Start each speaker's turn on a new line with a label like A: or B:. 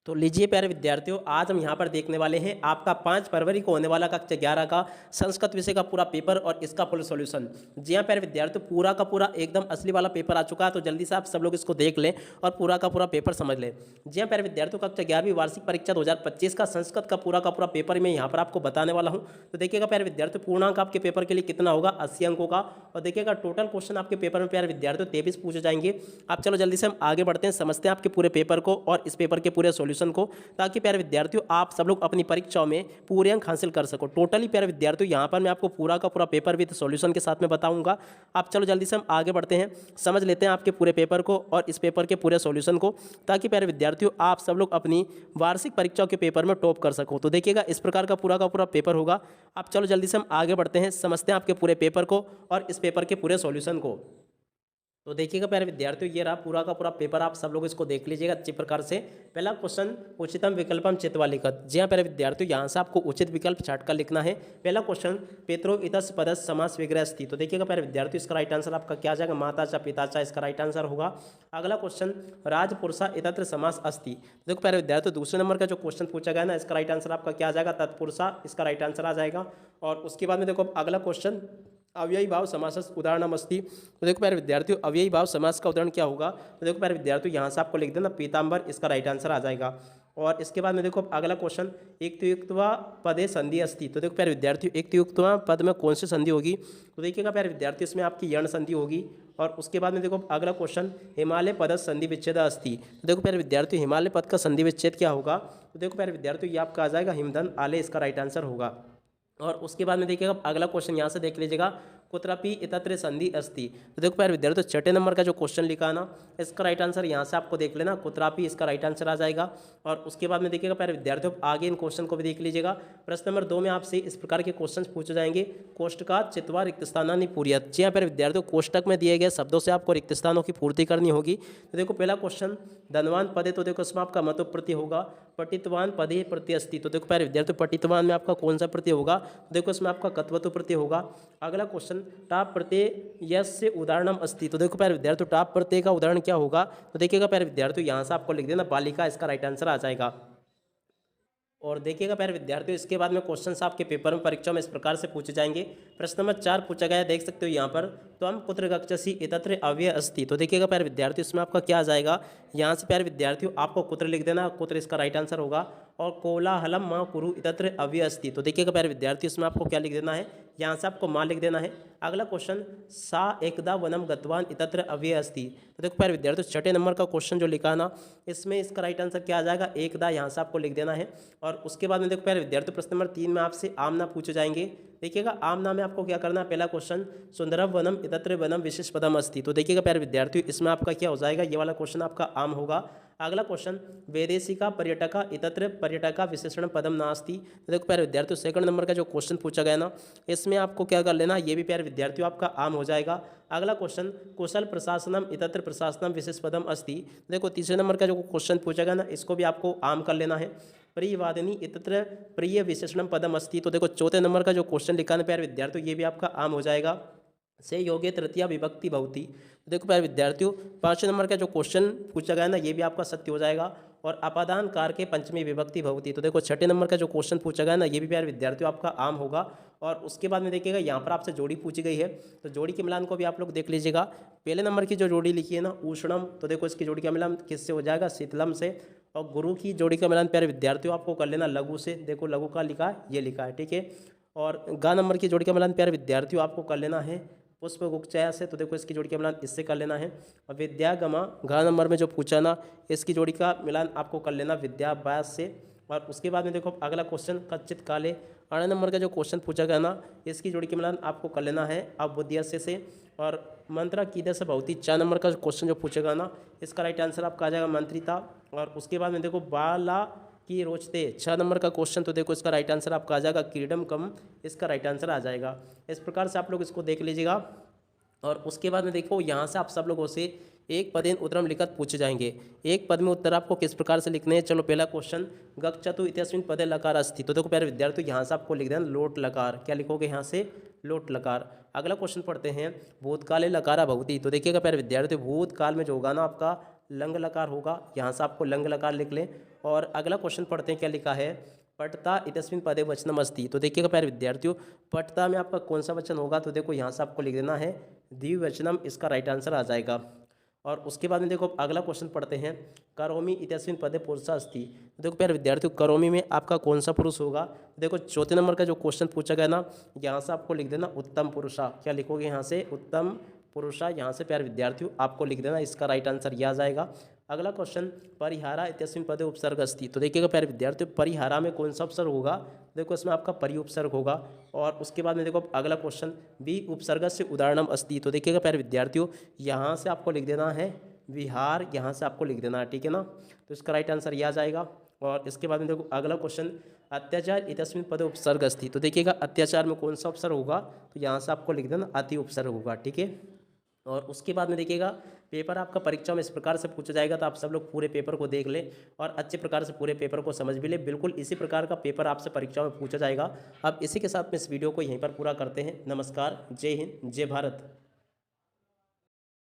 A: तो लीजिए प्यारे विद्यार्थियों, आज हम यहाँ पर देखने वाले हैं आपका 5 फरवरी को होने वाला कक्षा 11 का संस्कृत विषय का पूरा पेपर और इसका फुल सॉल्यूशन। जी हाँ प्यारे विद्यार्थियों, पूरा का पूरा एकदम असली वाला पेपर आ चुका है, तो जल्दी से आप सब लोग इसको देख लें और पूरा का पूरा पेपर समझ लें। जी हाँ प्यारे विद्यार्थियों, कक्षा 11वीं वार्षिक परीक्षा 2025 का संस्कृत का पूरा पेपर मैं यहाँ पर आपको बताने वाला हूँ। तो देखिएगा प्यारे विद्यार्थियों, पूर्णांक आपके पेपर के लिए कितना होगा, 80 अंकों का। और देखिएगा टोटल क्वेश्चन आपके पेपर में प्यारे विद्यार्थियों 23 पूछे जाएंगे। आप चलो जल्दी से हम आगे बढ़ते हैं, समझते हैं आपके पूरे पेपर को और इस पेपर के पूरे सॉल्यूशन को, ताकि प्यारे विद्यार्थियों आप सब लोग अपनी परीक्षाओं में पूरे अंक हासिल कर सको। टोटली प्यारे विद्यार्थियों यहाँ पर मैं आपको पूरा का पूरा पेपर विद सॉल्यूशन के साथ में बताऊंगा। आप चलो जल्दी से हम आगे बढ़ते हैं, समझ लेते हैं आपके पूरे पेपर को और इस पेपर के पूरे सॉल्यूशन को, ताकि प्यारे विद्यार्थियों आप सब लोग अपनी वार्षिक परीक्षाओं के पेपर में टॉप कर सको। तो देखिएगा इस प्रकार का पूरा पेपर होगा। आप चलो जल्दी से हम आगे बढ़ते हैं, समझते हैं आपके पूरे पेपर को और इस पेपर के पूरे सॉल्यूशन को। तो देखिएगा प्यारे विद्यार्थियों, ये रहा पूरा का पूरा पेपर, आप सब लोग इसको देख लीजिएगा अच्छी प्रकार से। पहला क्वेश्चन, उचितम विकल्पम चित्वा लिखत। जी हाँ प्यारे विद्यार्थियों, यहाँ से आपको उचित विकल्प छाट कर लिखना है। पहला क्वेश्चन, पेत्रो इतस पदस समास विग्रह अस्ति। तो देखिएगा प्यारे विद्यार्थियों, इसका राइट आंसर आपका क्या आ जाएगा, माता चा पिता चा, इसका राइट आंसर होगा। अगला क्वेश्चन, राजपुरुषा इतत्र समास अस्ति। देखो प्यारे विद्यार्थियों, दूसरे नंबर का जो क्वेश्चन पूछा गया ना, इसका राइट आंसर आपका क्या आ जाएगा, तत्पुरुषा, इसका राइट आंसर आ जाएगा। और उसके बाद में देखो अगला क्वेश्चन, अव्ययी भाव समास उदाहरणम अस्ति। तो देखो प्यारे विद्यार्थियों, अव्ययी भाव समास का उदाहरण क्या होगा, तो देखो प्यारे विद्यार्थियों यहाँ से आपको लिख देना पीताम्बर, इसका राइट आंसर आ जाएगा। और इसके बाद में देखो अगला क्वेश्चन, एकतयुक्त्वा पदे संधि अस्ति। तो देखो प्यारे विद्यार्थियों, एकतयुक्त्वा पद में कौन सी संधि होगी, तो देखिएगा प्यारे विद्यार्थियों, इसमें आपकी यण संधि होगी। और उसके बाद में देखो अगला क्वेश्चन, हिमालय पद संधि विच्छेद अस्ति। तो देखो प्यारे विद्यार्थियों, हिमालय पद का संधि विच्छेद क्या होगा, तो देखो प्यारे विद्यार्थियों, ये आपका आ जाएगा हिमधन आले, इसका राइट आंसर होगा। और उसके बाद में देखिएगा अगला क्वेश्चन, यहाँ से देख लीजिएगा, कुत्रापि इतत्र संधि अस्ति। तो देखो प्यारे विद्यार्थियों, छठे नंबर का जो क्वेश्चन लिखा है ना, इसका राइट आंसर यहाँ से आपको देख लेना, कुत्रापि, इसका राइट आंसर आ जाएगा। और उसके बाद में देखिएगा प्यारे विद्यार्थियों, आगे इन क्वेश्चन को भी देख लीजिएगा। प्रश्न नंबर 2 में आपसे इस प्रकार के क्वेश्चन पूछे जाएंगे, कोष्टकात चित्वा रिक्त स्थानानि पूर्यात्। जी हाँ प्यारे विद्यार्थियों, कोष्टक में दिए गए शब्दों से आपको रिक्त स्थानों की पूर्ति करनी होगी। तो देखो पहला क्वेश्चन, धनवान पदे, तो देखो इसमें आपका मतु प्रत्यय होगा, पठितवान पदे प्रत्यय अस्ति। तो देखो प्यारे विद्यार्थियों, पठितवान में आपका कौन सा प्रत्यय होगा, तो देखो इसमें आपका कत्वतु प्रत्यय होगा। अगला क्वेश्चन, टाप प्रत्यय यस्य उदाहरणम अस्ति। तो देखो प्यारे विद्यार्थियों, टाप प्रत्यय का उदाहरण क्या होगा, तो देखिएगा प्यारे विद्यार्थियों, यहाँ से आपको लिख देना बालिका, इसका राइट आंसर आ जाएगा। और देखिएगा प्यारे विद्यार्थियों, इसके बाद में क्वेश्चंस आपके पेपर में परीक्षा में इस प्रकार से पूछे जाएंगे। प्रश्न नंबर 4 पूछा गया है, देख सकते हो यहाँ पर, तो हम कुत्र गच्छसि इतत्र अव्यय अस्ति। तो देखिएगा प्यारे विद्यार्थियों, इसमें आपका क्या आ जाएगा, यहाँ से प्यारे विद्यार्थियों आपको कुत्र लिख देना, कुत्र इसका राइट आंसर होगा। और कोलाहलम माँ कुरु इतत्र अव्यय अस्ति। तो देखिएगा प्यारे विद्यार्थियों, इसमें आपको क्या लिख देना है, यहाँ से आपको माँ लिख देना है। अगला क्वेश्चन, सा एकदा वनम गतवान इतत्र अव्यय अस्ति। तो देखो प्यारे विद्यार्थियों, छठे नंबर का क्वेश्चन जो लिखा है ना, इसमें इसका राइट आंसर क्या आ जाएगा, एकदा, यहाँ से आपको लिख देना है। और उसके बाद में देखो प्यारे विद्यार्थियों, प्रश्न नंबर 3 में आपसे आमना पूछे जाएंगे। देखिएगा आमना में आपको क्या करना है, पहला क्वेश्चन, सुंदरम वनम इतत्र वनम विशेष पदम अस्ति। तो देखिएगा प्यारे विद्यार्थियों, इसमें आपका क्या हो जाएगा, ये वाला क्वेश्चन आपका आम होगा। अगला क्वेश्चन, वैदेशिका पर्यटका इतत्र पर्यटका विशेषण पदम नास्ति। तो देखो प्यारे विद्यार्थियों, सेकंड नंबर का जो क्वेश्चन पूछा गया ना, इसमें आपको क्या कर लेना, ये भी प्यारे विद्यार्थियों आपका आम हो जाएगा। अगला क्वेश्चन, कुशल प्रशासनम इतत्र प्रशासनम विशेष पदम अस्ति। देखो तीसरे नंबर का जो क्वेश्चन पूछा गया ना, इसको भी आपको आम कर लेना है, प्रियवादिनी इतत्र प्रिय विशेषणम पदम अस्ति। तो देखो चौथे नंबर का जो क्वेश्चन लिखा है प्यारे विद्यार्थियों, ये भी आपका आम हो जाएगा, से योग्य तृतीया विभक्ति भवती। तो देखो प्यारे विद्यार्थियों, 5 नंबर का जो क्वेश्चन पूछा गया ना, ये भी आपका सत्य हो जाएगा। और अपादान कार के पंचमी विभक्ति भवती। तो देखो छठे नंबर का जो क्वेश्चन पूछा गया ना, ये भी प्यारे विद्यार्थियों आपका आम होगा। और उसके बाद में देखिएगा यहाँ पर आपसे जोड़ी पूछी गई है, तो जोड़ी के मिलान को भी आप लोग देख लीजिएगा। पहले नंबर की जो जोड़ी लिखी है ना, उष्णम, तो देखो इसकी जोड़ी का मिलान किससे हो जाएगा, शीतलम से। और गुरु की जोड़ी का मिलान प्यारे विद्यार्थियों आपको कर लेना लघु से। देखो लघु का लिखा है, ये लिखा है, ठीक है। और गा नंबर की जोड़ी का मिलान प्यारे विद्यार्थियों आपको कर लेना है पुष्प गुक्चया से। तो देखो इसकी जोड़ी का मिलान इससे कर लेना है। और विद्यागमा घा नंबर में जो पूछा ना, इसकी जोड़ी का मिलान आपको कर लेना विद्याभ्यास से। और उसके बाद में देखो अगला क्वेश्चन, कच्चित काले 8 नंबर का जो क्वेश्चन पूछा गया ना, इसकी जोड़ी के मिलान आपको कर लेना है अबुद्यस्य से। और मंत्रा कीदे से भवती 4 नंबर का क्वेश्चन जो पूछेगा ना, इसका राइट आंसर आपका आ जाएगा मंत्रिता। और उसके बाद में देखो बाला की रोचते 6 नंबर का क्वेश्चन, तो देखो इसका राइट आंसर आपका आ जाएगा क्रीडम कम, इसका राइट आंसर आ जाएगा। इस प्रकार से आप लोग इसको देख लीजिएगा। और उसके बाद में देखो यहाँ से आप सब लोगों से एक पदेन उत्तरम लिखत पूछे जाएंगे। एक पद में उत्तर आपको किस प्रकार से लिखने हैं, चलो पहला क्वेश्चन, गच्छतु इत्यस्मिन् पदे लकार अस्ति। तो देखो प्यारे विद्यार्थियों, यहाँ से आपको लिख देना लोट लकार, क्या लिखोगे यहाँ से, लोट लकार। अगला क्वेश्चन पढ़ते हैं, भूतकाले लकारा भवती। तो देखिएगा प्यारे विद्यार्थियों, भूतकाल में जो होगा ना आपका लंग लकार होगा, यहाँ से आपको लंग लकार लिख लें। और अगला क्वेश्चन पढ़ते हैं, क्या लिखा है, पठता इतस्मिन् पदे वचनम अस्ति। तो देखिएगा प्यारे विद्यार्थियों, पठता में आपका कौन सा वचन होगा, तो देखो यहाँ से आपको लिख देना है द्विवचनम, इसका राइट आंसर आ जाएगा। और उसके बाद में देखो अगला क्वेश्चन पढ़ते हैं, करोमि इत्यस्मिन् पदे पुरुषः अस्ति। देखो प्यारे विद्यार्थियों, करोमि में आपका कौन सा पुरुष होगा, देखो चौथे नंबर का जो क्वेश्चन पूछा गया ना, यहाँ से आपको लिख देना उत्तम पुरुषा। क्या लिखोगे यहाँ से, उत्तम पुरुषा, यहाँ से प्यारे विद्यार्थियों आपको लिख देना, इसका राइट आंसर यह आ जाएगा। अगला क्वेश्चन, परिहारा इत्यस्मिन् पदे उपसर्ग अस्ति। तो देखिएगा प्यारे विद्यार्थियों, परिहारा में कौन सा उपसर्ग होगा, देखो इसमें आपका परि उपसर्ग होगा। और उसके बाद में देखो अगला क्वेश्चन, वि उपसर्ग से उदाहरणम अस्ति। तो देखिएगा प्यारे विद्यार्थियों, यहाँ से आपको लिख देना है विहार, यहाँ से आपको लिख देना है, ठीक है ना। तो इसका राइट आंसर यह आ जाएगा। और इसके बाद में देखो अगला क्वेश्चन, अत्याचार इतस्मिन् पदे उपसर्ग अस्ति। तो देखिएगा अत्याचार में कौन सा उपसर्ग होगा, तो यहाँ से आपको लिख देना अति उपसर्ग होगा, ठीक है। और उसके बाद में देखिएगा पेपर आपका परीक्षा में इस प्रकार से पूछा जाएगा, तो आप सब लोग पूरे पेपर को देख लें और अच्छे प्रकार से पूरे पेपर को समझ भी लें। बिल्कुल इसी प्रकार का पेपर आपसे परीक्षा में पूछा जाएगा। अब इसी के साथ में इस वीडियो को यहीं पर पूरा करते हैं। नमस्कार, जय हिंद, जय भारत।